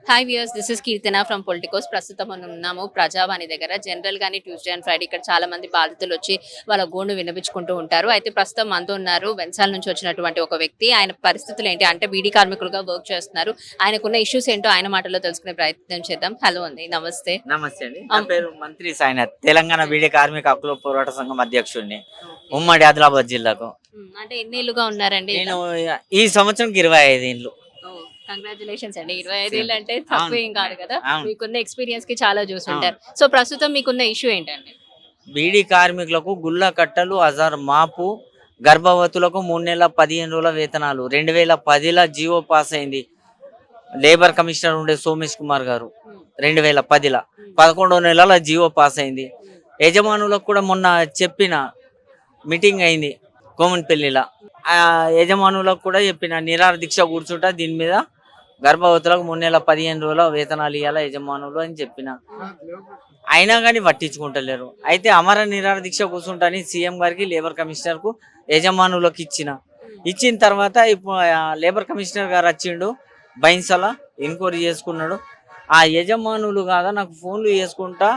Hi viewers, this is Keerthana from Politicos. ప్రస్తుతం మనం ఉన్నాము ప్రజావాణి దగ్గర. జనరల్ గానీ ట్యూస్డే అండ్ ఫ్రైడే ఇక్కడ చాలా మంది బాధితులు వచ్చి వాళ్ళ గోను వినిపించుకుంటూ ఉంటారు. అయితే ప్రస్తుతం మనతో ఉన్నారు వెన్సాల నుంచి వచ్చినటువంటి ఒక వ్యక్తి. ఆయన పరిస్థితులు ఏంటి అంటే బీడీ కార్మికులుగా వర్క్ చేస్తున్నారు. ఆయనకున్న ఇష్యూస్ ఏంటో ఆయన మాటల్లో తెలుసుకునే ప్రయత్నం చేద్దాం. హలో అండి, నమస్తే. నమస్తే అండి. నా పేరు మంత్రి సాయినాథ్, తెలంగాణ బీడీ కార్మిక హక్కుల పోరాట సంఘం అధ్యక్షుడిని, ఉమ్మడి ఆదిలాబాద్ జిల్లాకు. అంటే ఎన్ని ఏళ్ళుగా ఉన్నారండి? నేను ఈ సంవత్సరంకి 25 ఏళ్ళు. కంగ్రాచులేషన్స్ అండి. 25 ఏళ్ళు అంటే తక్కువ ఏం కాదు కదా. అవును. మీకున్న ఎక్స్పీరియన్స్ కి చాలా చూసుంటారు. సో ప్రస్తుతం మీకున్న ఇష్యూ ఏంటండి? బీడీ కార్మికులకు గుల్ల కట్టలు, హజార్ మాపు, గర్భవతులకు 3 నెలల 15 రోజుల వేతనాలు 2010లో జీవో పాస్ అయింది. లేబర్ కమిషనర్ ఉండే సోమేష్ కుమార్ గారు 2010లో 11 నెలల జీవో పాస్ అయింది. యజమానులకు కూడా మొన్న చెప్పిన మీటింగ్ అయింది కోమన్పల్లిలో. ఆ యజమానులకు కూడా చెప్పిన నిరాహార దీక్ష కూర్చుంటా, దీని మీద గర్భవతులకు 3 నెలల 15 రోజుల వేతనాలు ఇవ్వాలా యజమానులు అని చెప్పిన. అయినా కానీ పట్టించుకుంటలేరు. అయితే అమర నిరాహార దీక్ష కూర్చుంటాని సీఎం గారికి, లేబర్ కమిషనర్కు, యజమానులకు ఇచ్చిన తర్వాత ఇప్పుడు లేబర్ కమిషనర్ గారు వచ్చిండు, బైన్సలా ఎంక్వైరీ చేసుకున్నాడు. ఆ యజమానులు కాదా నాకు ఫోన్లు చేసుకుంటా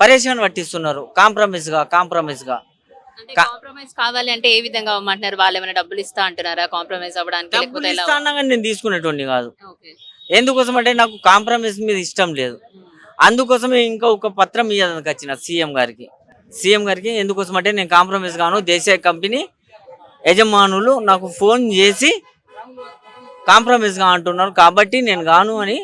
పరేషాన్ పట్టిస్తున్నారు కాంప్రమైజ్గా. అంటే కాంప్రమైజ్ కావాలి అంటే ఏ విధంగా అవ్వమంటున్నారు? వాళ్ళు ఏమైనా డబ్బులు ఇస్తా అంటున్నారా కాంప్రమైజ్ అవ్వడానికి? డబ్బులు ఇస్తా అన్నా కానీ నేను తీసుకునేటోడిని కాదు. ఓకే. ఎందుకోసం అంటే నాకు కాంప్రమైజ్ మీద ఇష్టం లేదు. అందుకోసమే ఇంకా ఒక పత్రం ఇవ్వడానికి వచ్చిన సీఎం గారికి. ఎందుకోసం అంటే నేను కాంప్రమైజ్ గాను, దేశీయ కంపెనీ యజమానులు నాకు ఫోన్ చేసి కాంప్రమైజ్గా అంటున్నారు కాబట్టి నేను గాను అని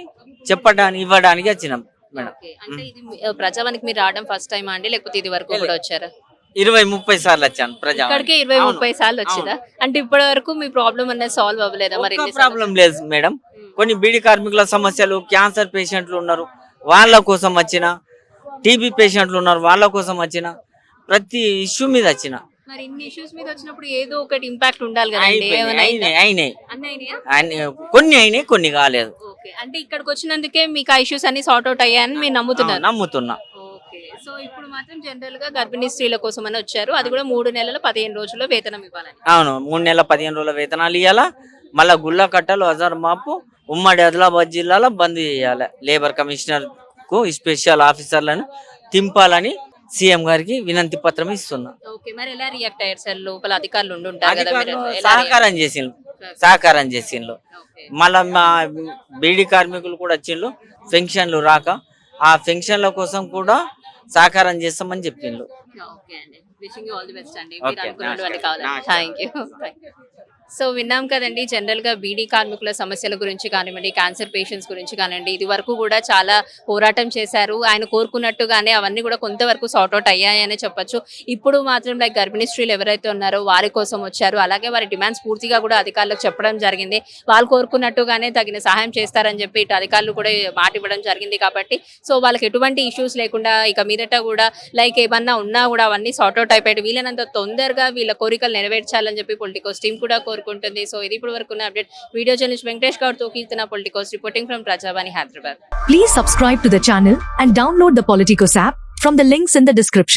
ఇవ్వడానికి వచ్చినాం మేడం. ఓకే. అంటే ఇది ప్రజావానికి మీరు రావడం ఫస్ట్ టైం అండి, లేకపోతే ఇది వరకు కూడా వచ్చారా? 20-30 సార్లు వచ్చాను ప్రజా. ఇక్కడికి 20-30 సార్లు వచ్చిందా? అంటే ఇప్పటి వరకు మీ ప్రాబ్లం అనేది సాల్వ్ అవ్వలేదా? మరి ప్రాబ్లం లేదు మేడం. కొన్ని బీడీ కార్మికుల సమస్యలు, క్యాన్సర్ పేషెంట్లు ఉన్నారు వాళ్ళ కోసం వచ్చిన, టీబీ పేషెంట్లు ఉన్నారు వాళ్ళ కోసం వచ్చిన, ప్రతి ఇష్యూ మీద వచ్చిన. మరి ఇన్ని ఇష్యూస్ మీద వచ్చినప్పుడు ఏదో ఒకటి ఇంపాక్ట్ ఉండాలి కదా. కొన్ని అయినాయి, కొన్ని కాలేదు. ఓకే. అంటే ఇక్కడికి వచ్చినందుకే మీకు ఆ ఇష్యూస్ అన్ని సార్ట్ అవుట్ అయ్యాయని మీరు నమ్ముతున్నా. ఓకే. సో ఇప్పుడు మాత్రం జనరల్ గా గర్భిణీ స్త్రీల కోసం అని వచ్చారు. అది కూడా 3 నెలల 15 రోజుల్లో వేతనం ఇవ్వాలని. అవును, 3 నెలల 15 రోజుల వేతనాలు ఇవ్వాలా. మళ్ళా గుల్ల కట్టలు, హజార్ మాపు ఉమ్మడి ఆదిలాబాద్ జిల్లాలో బంద్ చేయాలి. లేబర్ కమిషనర్ కు స్పెషల్ ఆఫీసర్లను తింపాలని సీఎం గారికి వినంతి పత్రం ఇస్తున్నా. ఓకే. మరి ఎలా రియాక్ట్ అయ్యారు సార్? లోపల అధికారులు ఉండుంటారు కదా, సహకారం చేసిండ్రు. మళ్ళా మా బీడీ కార్మికులు కూడా వచ్చిండ్రు, పెన్షన్లు రాక ఆ పెన్షన్ల కోసం కూడా సహకారం చేస్తామని చెప్పిండ్రు. ఓకే అండి. Wishing you all the best అండి. మీరు అనుకున్నటువంటి కావాలి. థాంక్యూ. సో విన్నాం కదండి, జనరల్ గా బీడీ కార్మికుల సమస్యల గురించి కానివ్వండి, క్యాన్సర్ పేషెంట్స్ గురించి కానివ్వండి, ఇది వరకు కూడా చాలా పోరాటం చేశారు. ఆయన కోరుకున్నట్టుగానే అవన్నీ కూడా కొంతవరకు సార్ట్అవుట్ అయ్యాయనే చెప్పొచ్చు. ఇప్పుడు మాత్రం లైక్ గర్భిణీ స్త్రీలు ఎవరైతే ఉన్నారో వారి కోసం వచ్చారు. అలాగే వారి డిమాండ్స్ పూర్తిగా కూడా అధికారులకు చెప్పడం జరిగింది. వాళ్ళు కోరుకున్నట్టుగానే తగిన సహాయం చేస్తారని చెప్పి ఇటు అధికారులు కూడా మాట ఇవ్వడం జరిగింది. కాబట్టి సో వాళ్ళకి ఎటువంటి ఇష్యూస్ లేకుండా ఇక మీదట కూడా లైక్ ఏమన్నా ఉన్నా కూడా అవన్నీ సార్ట్అవుట్ అయిపోయాయి. వీళ్ళనంత తొందరగా వీళ్ళ కోరికలు నెరవేర్చాలని చెప్పి పొలిటికోస్ టీం కూడా కోరుకుంటుంది. సో ఇది ఇప్పుడు వరకు update. Video journalist Venkatesh Goud తో Keerthana, Politicos reporting from Prajavani, Hyderabad. Please subscribe to the channel and download the Politicos app from the links in the description.